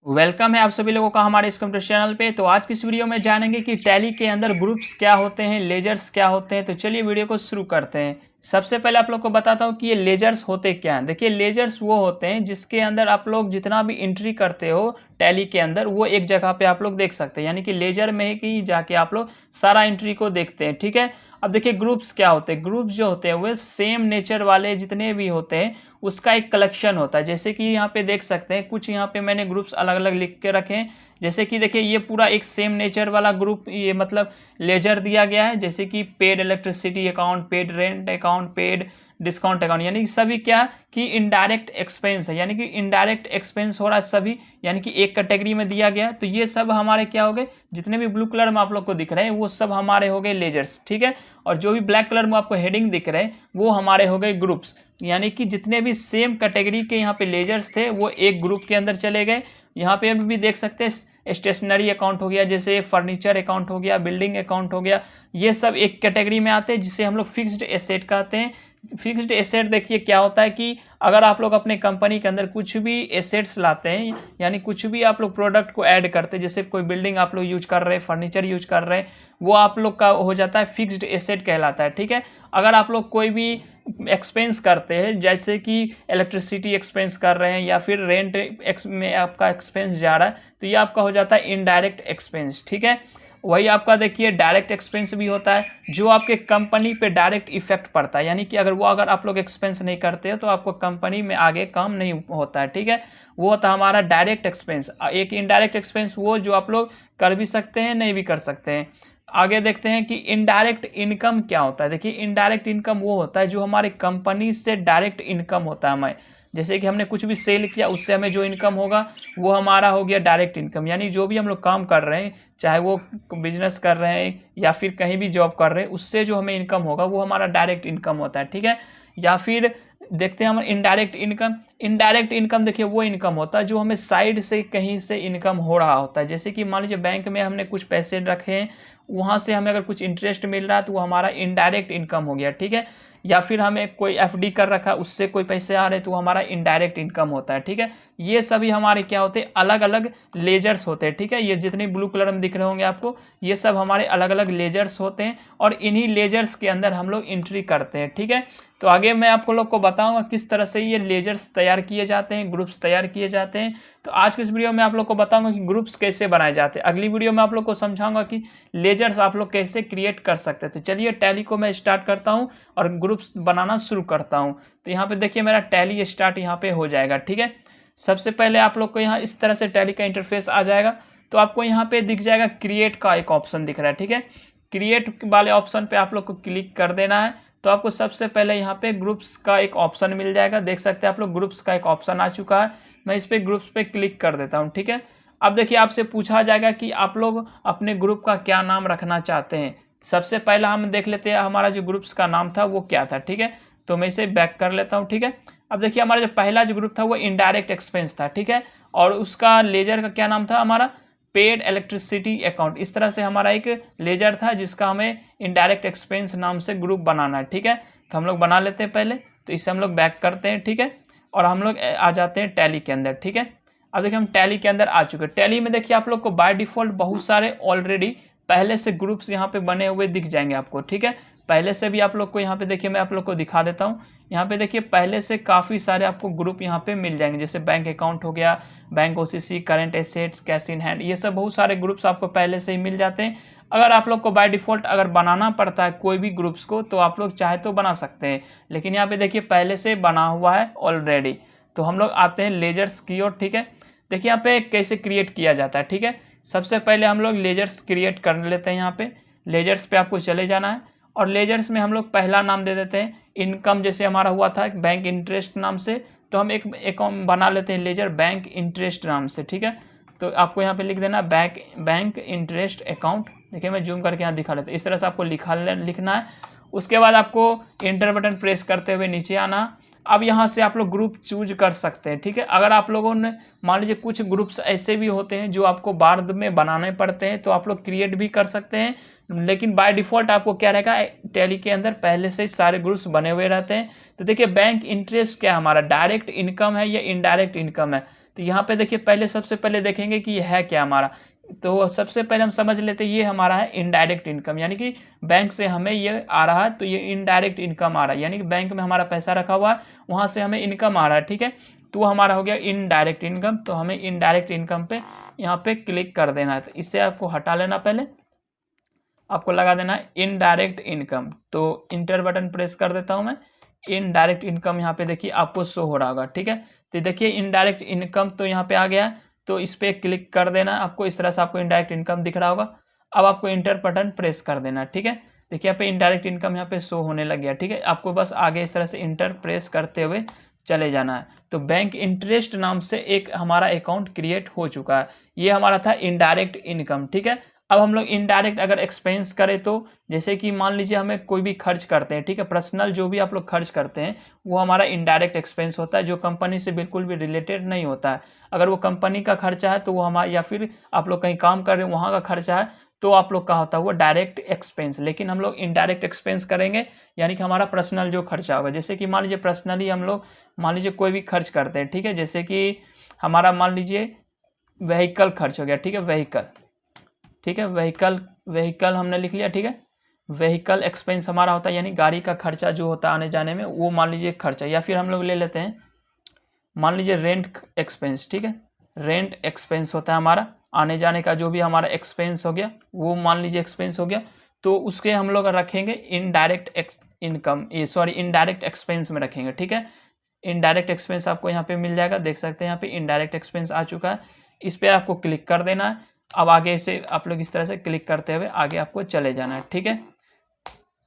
Welcome है आप सभी लोगों का हमारे इस कंप्यूटर चैनल पे। तो आज की इस वीडियो में जानेंगे कि टैली के अंदर ग्रुप्स क्या होते हैं, लेजर्स क्या होते हैं। तो चलिए वीडियो को शुरू करते हैं। सबसे पहले आप लोग को बताता हूँ कि ये लेजर्स होते क्या हैं। देखिए, लेजर्स वो होते हैं जिसके अंदर आप लोग जितना भी एंट्री करते हो टैली के अंदर, वो एक जगह पे आप लोग देख सकते हैं। यानी कि लेजर में ही जाके आप लोग सारा एंट्री को देखते हैं। ठीक है, अब देखिए ग्रुप्स क्या होते हैं। ग्रुप्स जो होते हैं वो सेम नेचर वाले जितने भी होते हैं उसका एक कलेक्शन होता है। जैसे कि यहाँ पे देख सकते हैं, कुछ यहाँ पे मैंने ग्रुप्स अलग अलग लिख के रखे हैं। जैसे कि देखिए, ये पूरा एक सेम नेचर वाला ग्रुप, ये मतलब लेजर दिया गया है। जैसे कि paid electricity account, paid rent account, paid discount account, यानी कि सभी क्या कि इनडायरेक्ट एक्सपेंस है, यानी कि इनडायरेक्ट एक्सपेंस हो रहा है सभी, यानी कि एक कैटेगरी में दिया गया। तो ये सब हमारे क्या हो गए, जितने भी ब्लू कलर में आप लोग को दिख रहे हैं वो सब हमारे हो गए लेजर्स। ठीक है, और जो भी ब्लैक कलर में आपको हेडिंग दिख रहे हैं वो हमारे हो गए ग्रुप्स। यानी कि जितने भी सेम कैटेगरी के यहाँ पे लेजर्स थे वो एक ग्रुप के अंदर चले गए। यहाँ पे भी देख सकते हैं, स्टेशनरी अकाउंट हो गया, जैसे फर्नीचर अकाउंट हो गया, बिल्डिंग अकाउंट हो गया, ये सब एक कैटेगरी में आते हैं जिसे हम लोग फिक्स्ड एसेट कहते हैं। फिक्स्ड एसेट देखिए क्या होता है कि अगर आप लोग अपने कंपनी के अंदर कुछ भी एसेट्स लाते हैं, यानी कुछ भी आप लोग प्रोडक्ट को ऐड करते हैं, जैसे कोई बिल्डिंग आप लोग यूज कर रहे हैं, फर्नीचर यूज कर रहे हैं, वो आप लोग का हो जाता है फिक्स्ड एसेट कहलाता है। ठीक है, अगर आप लोग कोई भी एक्सपेंस करते हैं, जैसे कि इलेक्ट्रिसिटी एक्सपेंस कर रहे हैं या फिर रेंट में आपका एक्सपेंस जा रहा है, तो ये आपका हो जाता है इनडायरेक्ट एक्सपेंस। ठीक है, वही आपका देखिए डायरेक्ट एक्सपेंस भी होता है जो आपके कंपनी पे डायरेक्ट इफेक्ट पड़ता है। यानी कि अगर आप लोग एक्सपेंस नहीं करते हो तो आपको कंपनी में आगे काम नहीं होता है। ठीक है, वो होता है हमारा डायरेक्ट एक्सपेंस। एक इनडायरेक्ट एक्सपेंस वो जो आप लोग कर भी सकते हैं, नहीं भी कर सकते हैं। आगे देखते हैं कि इनडायरेक्ट इनकम क्या होता है। देखिए, इनडायरेक्ट इनकम वो होता है जो हमारे कंपनी से डायरेक्ट इनकम होता है हमें। जैसे कि हमने कुछ भी सेल किया, उससे हमें जो इनकम होगा वो हमारा हो गया डायरेक्ट इनकम। यानी जो भी हम लोग काम कर रहे हैं, चाहे वो बिजनेस कर रहे हैं या फिर कहीं भी जॉब कर रहे हैं, उससे जो हमें इनकम होगा वो हमारा डायरेक्ट इनकम होता है। ठीक है, या फिर देखते हैं हम इनडायरेक्ट इनकम। इनडायरेक्ट इनकम देखिए वो इनकम होता है जो हमें साइड से कहीं से इनकम हो रहा होता है। जैसे कि मान लीजिए बैंक में हमने कुछ पैसे रखे हैं, वहाँ से हमें अगर कुछ इंटरेस्ट मिल रहा है तो वो हमारा इनडायरेक्ट इनकम हो गया। ठीक है, या फिर हमें कोई एफडी कर रखा, उससे कोई पैसे आ रहे हैं तो हमारा इनडायरेक्ट इनकम होता है। ठीक है, ये सभी हमारे क्या होते हैं, अलग अलग लेजर्स होते हैं। ठीक है, ये जितने ब्लू कलर में दिख रहे होंगे आपको, ये सब हमारे अलग अलग लेजर्स होते हैं और इन्हीं लेजर्स के अंदर हम लोग एंट्री करते हैं। ठीक है, तो आगे मैं आपको लोग को बताऊंगा किस तरह से ये लेजर्स तैयार किए जाते हैं, ग्रुप्स तैयार किए जाते हैं। तो आज के इस वीडियो में आप लोग को बताऊंगा कि ग्रुप्स कैसे बनाए जाते हैं। अगली वीडियो में आप लोग को समझाऊंगा कि लेजर्स आप लोग कैसे क्रिएट कर सकते हैं। तो चलिए टैली को मैं स्टार्ट करता हूं और ग्रुप्स बनाना शुरू करता हूं। तो यहाँ पे देखिए मेरा टैली स्टार्ट यहाँ पे हो जाएगा। ठीक है, सबसे पहले आप लोग को यहाँ इस तरह से टैली का इंटरफेस आ जाएगा। तो आपको यहाँ पे दिख जाएगा क्रिएट का एक ऑप्शन दिख रहा है। ठीक है, क्रिएट वाले ऑप्शन पे आप लोग को क्लिक कर देना है। तो आपको सबसे पहले यहाँ पे ग्रुप्स का एक ऑप्शन मिल जाएगा। देख सकते हैं आप लोग, ग्रुप्स का एक ऑप्शन आ चुका है। मैं इस पे ग्रुप्स पे क्लिक कर देता हूँ। ठीक है, अब देखिए आपसे पूछा जाएगा कि आप लोग अपने ग्रुप का क्या नाम रखना चाहते हैं। सबसे पहला हम देख लेते हैं हमारा जो ग्रुप्स का नाम था वो क्या था। ठीक है, तो मैं इसे बैक कर लेता हूँ। ठीक है, अब देखिए हमारा जो पहला जो ग्रुप था वो इनडायरेक्ट एक्सपेंस था। ठीक है, और उसका लेजर का क्या नाम था, हमारा पेड इलेक्ट्रिसिटी अकाउंट। इस तरह से हमारा एक लेजर था जिसका हमें इनडायरेक्ट एक्सपेंस नाम से ग्रुप बनाना है। ठीक है, तो हम लोग बना लेते हैं पहले। तो इसे हम लोग बैक करते हैं। ठीक है, और हम लोग आ जाते हैं टैली के अंदर। ठीक है, अब देखिए हम टैली के अंदर आ चुके हैं। टैली में देखिए आप लोग को बाय डिफॉल्ट बहुत सारे ऑलरेडी पहले से ग्रुप्स यहाँ पे बने हुए दिख जाएंगे आपको। ठीक है, पहले से भी आप लोग को यहाँ पे देखिए मैं आप लोग को दिखा देता हूँ। यहाँ पे देखिए पहले से काफ़ी सारे आपको ग्रुप यहाँ पे मिल जाएंगे, जैसे बैंक अकाउंट हो गया, bank OCC, current assets, cash in hand, ये सब बहुत सारे ग्रुप्स आपको पहले से ही मिल जाते हैं। अगर आप लोग को बाय डिफ़ॉल्ट अगर बनाना पड़ता है कोई भी ग्रुप्स को तो आप लोग चाहे तो बना सकते हैं, लेकिन यहाँ पे देखिए पहले से बना हुआ है ऑलरेडी। तो हम लोग आते हैं लेजर्स की ओर। ठीक है, देखिए यहाँ पे कैसे क्रिएट किया जाता है। ठीक है, सबसे पहले हम लोग लेजर्स क्रिएट कर लेते हैं। यहाँ पे लेजर्स पे आपको चले जाना है और लेजर्स में हम लोग पहला नाम दे देते हैं इनकम। जैसे हमारा हुआ था बैंक इंटरेस्ट नाम से, तो हम एक अकाउंट बना लेते हैं लेजर बैंक इंटरेस्ट नाम से। ठीक है, तो आपको यहाँ पे लिख देना बैंक इंटरेस्ट अकाउंट। देखिए मैं जूम करके यहाँ दिखा लेता हूँ, इस तरह से आपको लिखना है। उसके बाद आपको इंटर बटन प्रेस करते हुए नीचे आना। अब यहाँ से आप लोग ग्रुप चूज कर सकते हैं। ठीक है, अगर आप लोगों ने मान लीजिए कुछ ग्रुप्स ऐसे भी होते हैं जो आपको बाद में बनाने पड़ते हैं, तो आप लोग क्रिएट भी कर सकते हैं, लेकिन बाय डिफ़ॉल्ट आपको क्या रहेगा, टैली के अंदर पहले से सारे ग्रुप्स बने हुए रहते हैं। तो देखिए बैंक इंटरेस्ट क्या है, हमारा डायरेक्ट इनकम है या इनडायरेक्ट इनकम है। तो यहाँ पे देखिए पहले सबसे पहले देखेंगे कि ये है क्या हमारा। तो सबसे पहले हम समझ लेते हैं ये हमारा है इनडायरेक्ट इनकम, यानी कि बैंक से हमें ये आ रहा है, तो ये इनडायरेक्ट इनकम आ रहा है, यानी कि बैंक में हमारा पैसा रखा हुआ है, वहाँ से हमें इनकम आ रहा है, ठीक है। तो वो हमारा हो गया इनडायरेक्ट इनकम। तो हमें इनडायरेक्ट इनकम पे यहाँ पे क्लिक कर देना है। तो इससे आपको हटा लेना, पहले आपको लगा देना है इनडायरेक्ट इनकम। तो इंटर बटन प्रेस कर देता हूँ मैं। इनडायरेक्ट इनकम यहाँ पे देखिए आपको शो हो रहा होगा, ठीक है। तो देखिए इनडायरेक्ट इनकम तो यहाँ पे आ गया है, तो इस पर क्लिक कर देना है आपको। इस तरह से आपको इनडायरेक्ट इनकम दिख रहा होगा। अब आपको इंटर बटन प्रेस कर देना है, ठीक है। देखिए यहाँ पे इनडायरेक्ट इनकम यहाँ पे शो होने लग गया, ठीक है। आपको बस आगे इस तरह से इंटर प्रेस करते हुए चले जाना है। तो बैंक इंटरेस्ट नाम से एक हमारा अकाउंट क्रिएट हो चुका है। ये हमारा था इनडायरेक्ट इनकम, ठीक है। अब हम लोग इनडायरेक्ट अगर एक्सपेंस करें तो जैसे कि मान लीजिए हमें कोई भी खर्च करते हैं, ठीक है, पर्सनल जो भी आप लोग खर्च करते हैं वो हमारा इनडायरेक्ट एक्सपेंस होता है, जो कंपनी से बिल्कुल भी रिलेटेड नहीं होता है। अगर वो कंपनी का खर्चा है तो वो हमारा, या फिर आप लोग कहीं काम कर रहे हैं वहाँ का खर्चा है तो आप लोग का होता है वो डायरेक्ट एक्सपेंस। लेकिन हम लोग इनडायरेक्ट एक्सपेंस करेंगे, यानी कि हमारा पर्सनल जो खर्चा होगा। जैसे कि मान लीजिए पर्सनली हम लोग मान लीजिए कोई भी खर्च करते हैं, ठीक है, जैसे कि हमारा मान लीजिए व्हीकल खर्च हो गया, ठीक है, व्हीकल, ठीक है, व्हीकल हमने लिख लिया, ठीक है। व्हीकल एक्सपेंस हमारा होता है, यानी गाड़ी का खर्चा जो होता है आने जाने में, वो मान लीजिए खर्चा। या फिर हम लोग ले लेते हैं मान लीजिए रेंट एक्सपेंस, ठीक है, रेंट एक्सपेंस होता है हमारा आने जाने का, जो भी हमारा एक्सपेंस हो गया वो मान लीजिए एक्सपेंस हो गया। तो उसके हम लोग रखेंगे indirect income, sorry indirect expense में रखेंगे, ठीक है। इनडायरेक्ट एक्सपेंस आपको यहाँ पे मिल जाएगा, देख सकते हैं यहाँ पे इनडायरेक्ट एक्सपेंस आ चुका है। इस पर आपको क्लिक कर देना है। अब आगे से आप लोग इस तरह से क्लिक करते हुए आगे आपको चले जाना है, ठीक है।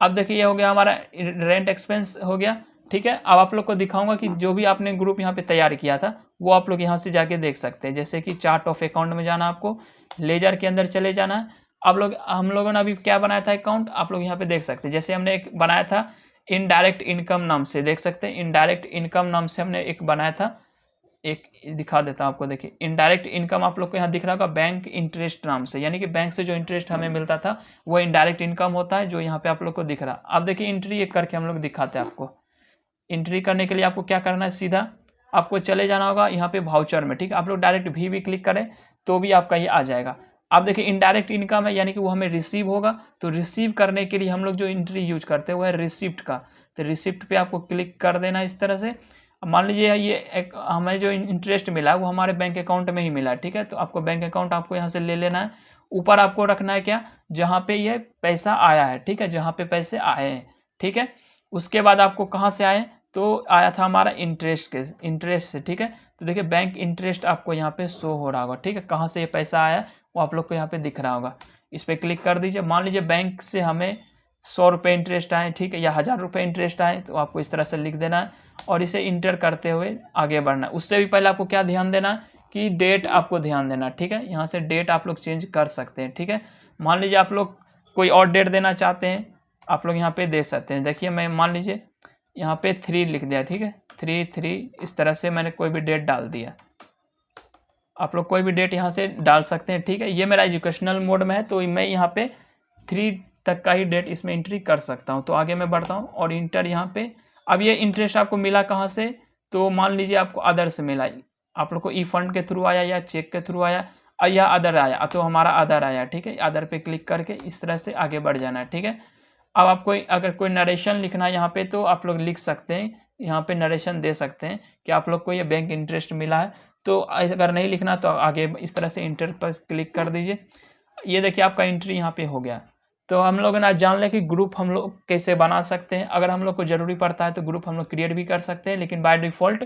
अब देखिए ये हो गया हमारा रेंट एक्सपेंस हो गया, ठीक है। अब आप लोग को दिखाऊंगा कि जो भी आपने ग्रुप यहाँ पे तैयार किया था वो आप लोग यहाँ से जाके देख सकते हैं। जैसे कि चार्ट ऑफ अकाउंट में जाना, आपको लेजर के अंदर चले जाना है। हम लोगों ने अभी क्या बनाया था अकाउंट, आप लोग यहाँ पे देख सकते हैं। जैसे हमने एक बनाया था इनडायरेक्ट इनकम नाम से, देख सकते हैं इनडायरेक्ट इनकम नाम से हमने एक बनाया था। एक दिखा देता हूँ आपको, देखिए इनडायरेक्ट इनकम आप लोग को यहाँ दिख रहा होगा बैंक इंटरेस्ट नाम से, यानी कि बैंक से जो इंटरेस्ट हमें मिलता था वो इनडायरेक्ट इनकम होता है, जो यहाँ पे आप लोग को दिख रहा। अब देखिए एंट्री एक करके हम लोग दिखाते हैं आपको। एंट्री करने के लिए आपको क्या करना है, सीधा आपको चले जाना होगा यहाँ पे वाउचर में, ठीक है। आप लोग डायरेक्ट भी क्लिक करें तो भी आपका ये आ जाएगा। अब देखिए इनडायरेक्ट इनकम है, यानी कि वो हमें रिसीव होगा। तो रिसीव करने के लिए हम लोग जो एंट्री यूज करते हैं वो है रिसिप्ट का। तो रिसिप्ट पे आपको क्लिक कर देना इस तरह से। मान लीजिए ये हमें जो इंटरेस्ट मिला है वो हमारे बैंक अकाउंट में ही मिला है, ठीक है। तो आपको बैंक अकाउंट आपको यहाँ से ले लेना है। ऊपर आपको रखना है क्या, जहाँ पे ये पैसा आया है, ठीक है, जहाँ पे पैसे आए हैं, ठीक है। उसके बाद आपको कहाँ से आए, तो आया था हमारा इंटरेस्ट से, ठीक है। तो देखिए बैंक इंटरेस्ट आपको यहाँ पे शो हो रहा होगा, ठीक है। कहाँ से ये पैसा आया वो आप लोग को यहाँ पे दिख रहा होगा। इस पर क्लिक कर दीजिए। मान लीजिए बैंक से हमें 100 रुपये इंटरेस्ट आए, ठीक है, या 1000 रुपये इंटरेस्ट आए, तो आपको इस तरह से लिख देना है और इसे इंटर करते हुए आगे बढ़ना है। उससे भी पहले आपको क्या ध्यान देना है कि डेट आपको ध्यान देना, ठीक है। यहाँ से डेट आप लोग चेंज कर सकते हैं, ठीक है। मान लीजिए आप लोग कोई और डेट देना चाहते हैं, आप लोग यहाँ पे दे सकते हैं। देखिए मैं मान लीजिए यहाँ पे 3 लिख दिया, ठीक है, 3 इस तरह से मैंने कोई भी डेट डाल दिया। आप लोग कोई भी डेट यहाँ से डाल सकते हैं, ठीक है। ये मेरा एजुकेशनल मोड में है तो मैं यहाँ पे 3 तक का ही डेट इसमें एंट्री कर सकता हूँ। तो आगे मैं बढ़ता हूँ और इंटर यहाँ पे। अब ये इंटरेस्ट आपको मिला कहाँ से, तो मान लीजिए आपको अदर से मिला, आप लोग को ई फंड के थ्रू आया या चेक के थ्रू आया या अदर आया, तो हमारा अदर आया, ठीक है। अदर पे क्लिक करके इस तरह से आगे बढ़ जाना है, ठीक है। अब आपको अगर कोई नरेशन लिखना है यहाँ पे तो आप लोग लिख सकते हैं, यहाँ पे नरेशन दे सकते हैं कि आप लोग को ये बैंक इंटरेस्ट मिला है। तो अगर नहीं लिखना तो आगे इस तरह से इंटर पर क्लिक कर दीजिए। ये देखिए आपका एंट्री यहाँ पे हो गया। तो हम लोग ना जान लें कि ग्रुप हम लोग कैसे बना सकते हैं। अगर हम लोग को ज़रूरी पड़ता है तो ग्रुप हम लोग क्रिएट भी कर सकते हैं, लेकिन बाय डिफ़ॉल्ट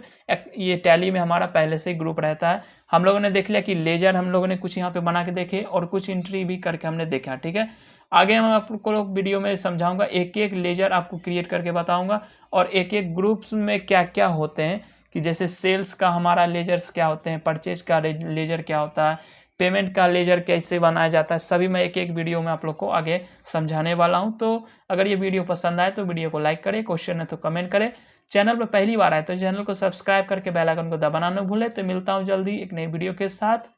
ये टैली में हमारा पहले से ही ग्रुप रहता है। हम लोगों ने देख लिया कि लेजर हम लोगों ने कुछ यहाँ पे बना के देखे और कुछ एंट्री भी करके हमने देखा, ठीक है। आगे मैं आपको लोग वीडियो में समझाऊंगा, एक एक लेजर आपको क्रिएट करके बताऊंगा और एक एक ग्रुप्स में क्या क्या होते हैं, कि जैसे सेल्स का हमारा लेजर्स क्या होते हैं, परचेज का लेजर क्या होता है, पेमेंट का लेजर कैसे बनाया जाता है, सभी मैं एक एक वीडियो में आप लोग को आगे समझाने वाला हूं। तो अगर ये वीडियो पसंद आए तो वीडियो को लाइक करें, क्वेश्चन है तो कमेंट करें। चैनल पर पहली बार आए तो चैनल को सब्सक्राइब करके बेल आइकन को दबाना न भूलें। तो मिलता हूं जल्दी एक नई वीडियो के साथ।